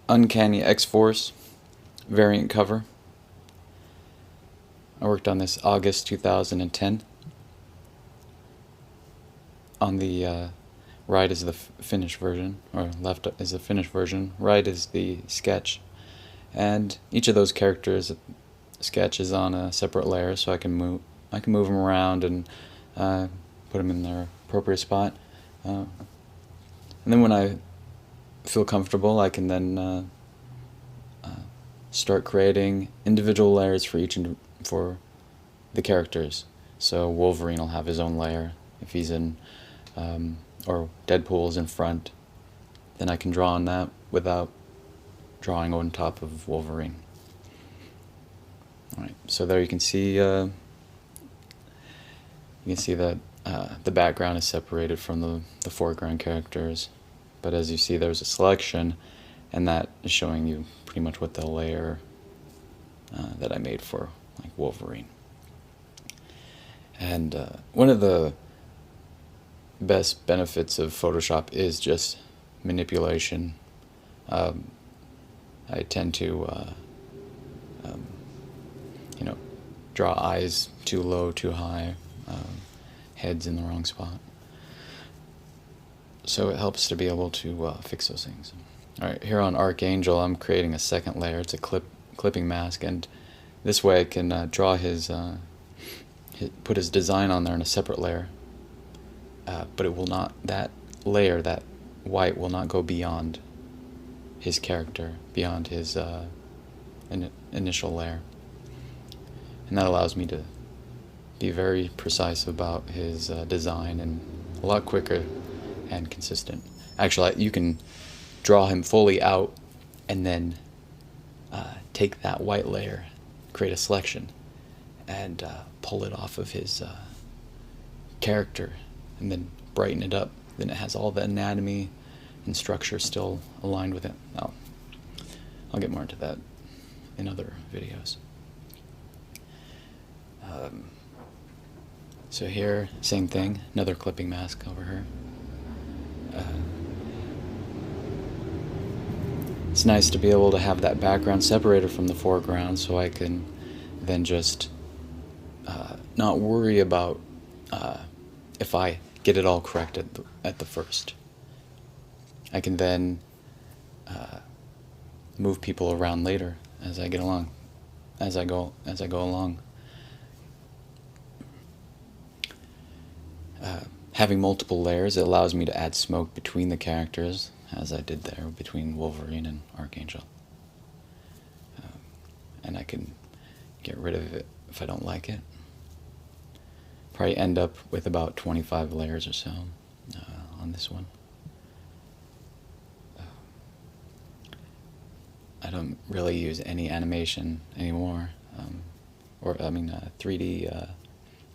Uncanny X-Force variant cover. I worked on this August 2010. On the right is the finished version, or left is the finished version. Right is the sketch, and each of those characters' sketch is on a separate layer, so I can move them around and put them in their appropriate spot. And then when I feel comfortable, I can then start creating individual layers for for the characters. So Wolverine will have his own layer if he's in, or Deadpool's in front. Then I can draw on that without drawing on top of Wolverine. All right, so there you can see that the background is separated from the foreground characters, but as you see, there's a selection, and that is showing you pretty much what the layer that I made for like Wolverine. And one of the best benefits of Photoshop is just manipulation. I tend to draw eyes too low, too high, heads in the wrong spot. So it helps to be able to fix those things. Alright, here on Archangel, I'm creating a second layer. It's a clipping mask, and this way I can draw put his design on there in a separate layer. But it will not, that layer, that white, will not go beyond his character, beyond his initial layer. And that allows me to be very precise about his design, and a lot quicker and consistent. Actually, you can draw him fully out and then take that white layer, create a selection, and pull it off of his character, and then brighten it up. Then it has all the anatomy and structure still aligned with it. I'll get more into that in other videos. So here, same thing, another clipping mask over here. It's nice to be able to have that background separated from the foreground, so I can then just not worry about if I get it all correct at the first. I can then move people around later as I get along, as I go along. Having multiple layers, it allows me to add smoke between the characters, as I did there between Wolverine and Archangel. And I can get rid of it if I don't like it. Probably end up with about 25 layers or so on this one. I don't really use any animation anymore, 3D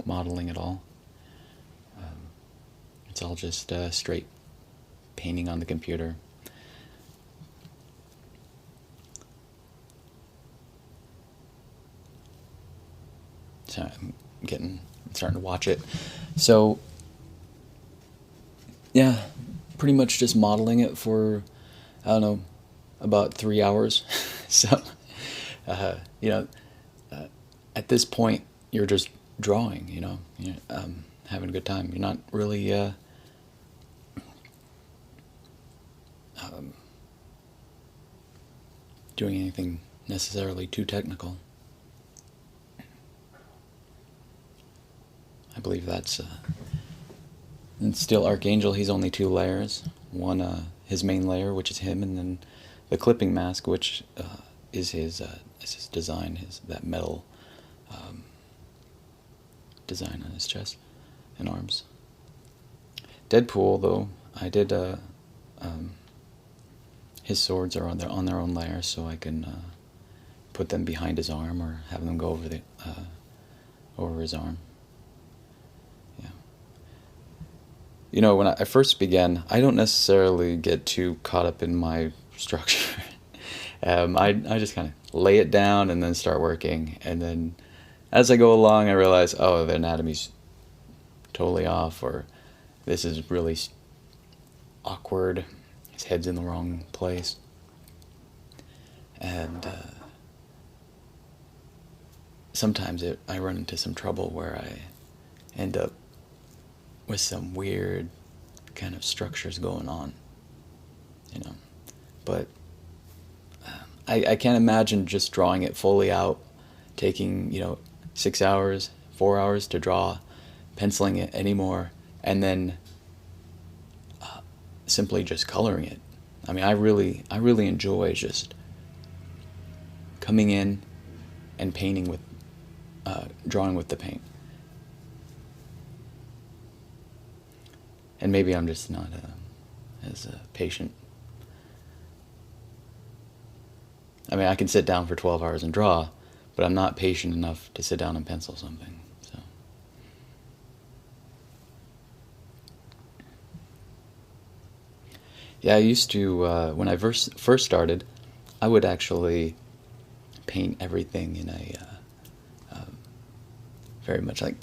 modeling at all. It's all just straight painting on the computer. So I'm starting to watch it. So yeah, pretty much just modeling it for, I don't know, about 3 hours. So at this point you're just drawing, you're having a good time. You're not really doing anything necessarily too technical. I believe that's and still Archangel. He's only 2 layers. One, his main layer, which is him, and then the clipping mask, which is his design, that metal design on his chest and arms. Deadpool, though, I did his swords are on their own layer, so I can put them behind his arm or have them go over his arm. Yeah. When I first began, I don't necessarily get too caught up in my structure. I just kind of lay it down and then start working, and then as I go along, I realize, oh, the anatomy's totally off, or this is really awkward. His head's in the wrong place. And sometimes I run into some trouble where I end up with some weird kind of structures going on, you know. But I can't imagine just drawing it fully out, taking, 6 hours, 4 hours to draw, penciling it anymore, and then simply just coloring it. I mean, I really enjoy just coming in and painting with, drawing with the paint. And maybe I'm just not as patient. I mean, I can sit down for 12 hours and draw, but I'm not patient enough to sit down and pencil something. So, yeah, I used to, when I first started, I would actually paint everything in a very much like,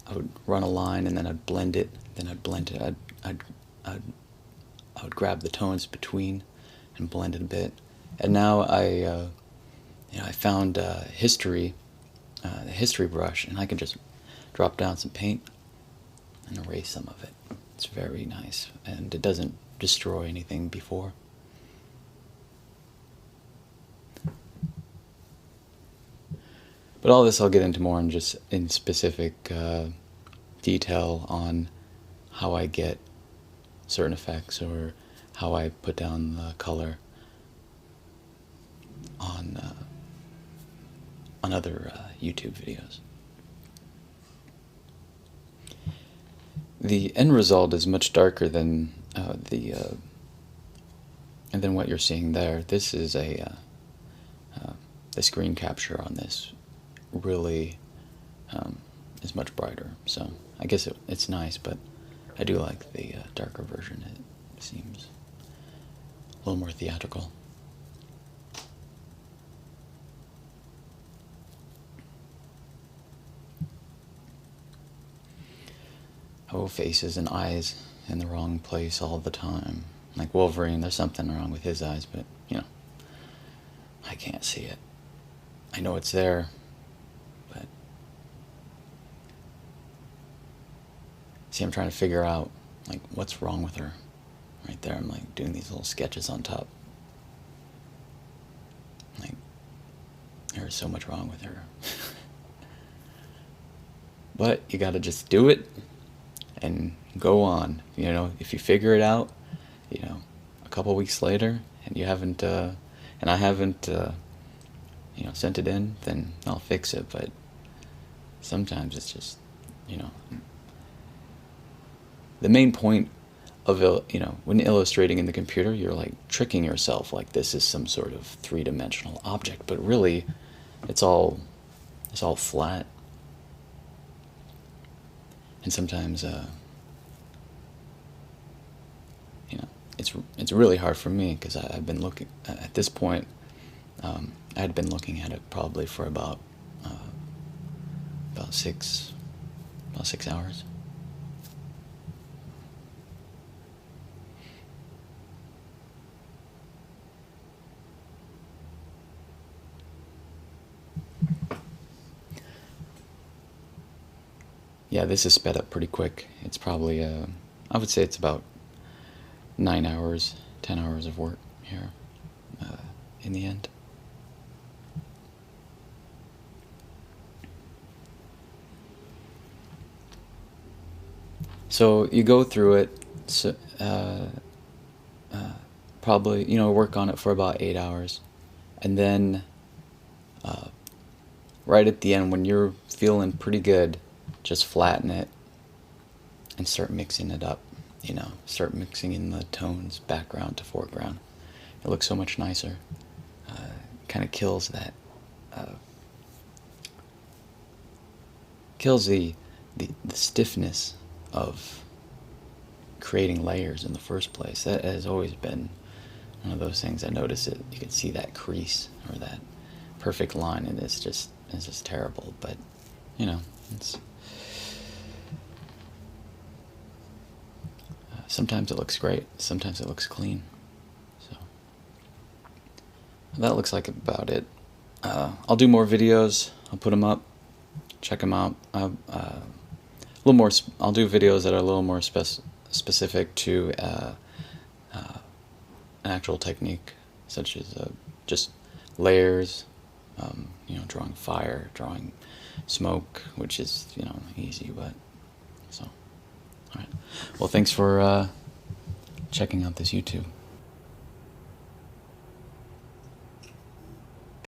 I would run a line and then I'd blend it, then I'd blend it, I'd, I'd I would grab the tones between and blend it a bit. And now I found the history brush, and I can just drop down some paint and erase some of it. It's very nice, and it doesn't destroy anything before. But all this I'll get into more in specific detail on how I get certain effects or how I put down the color on other YouTube videos. The end result is much darker than and than what you're seeing there. This is the screen capture on this really is much brighter. So I guess it's nice, but I do like the darker version. It seems a little more theatrical. Oh, faces and eyes in the wrong place all the time. Like Wolverine, there's something wrong with his eyes, but, I can't see it. I know it's there, but... See, I'm trying to figure out, like, what's wrong with her. Right there, I'm, like, doing these little sketches on top. Like, there's so much wrong with her. But you gotta just do it and go on. If you figure it out, a couple weeks later, and you haven't, and I haven't, sent it in, then I'll fix it. But sometimes it's just, the main point of, when illustrating in the computer, you're like tricking yourself like this is some sort of three-dimensional object, but really, it's all flat. And sometimes, it's really hard for me because I've been looking at this point. I had been looking at it probably for about 6 hours. Yeah, this is sped up pretty quick. It's probably, I would say it's about 9 hours, 10 hours of work here in the end. So you go through it, probably, work on it for about 8 hours. And then right at the end, when you're feeling pretty good, just flatten it and start mixing it up. Start mixing in the tones, background to foreground. It looks so much nicer. Kind of kills that, kills the stiffness of creating layers in the first place. That has always been one of those things. I notice it. You can see that crease or that perfect line, and it's just terrible. But it's. Sometimes it looks great, sometimes it looks clean. So that looks like about it. I'll do more videos. I'll put them up. Check them out. A little more. I'll do videos that are a little more specific to an actual technique, such as just layers. Drawing fire, drawing smoke, which is easy, but so. All right. Well, thanks for checking out this YouTube.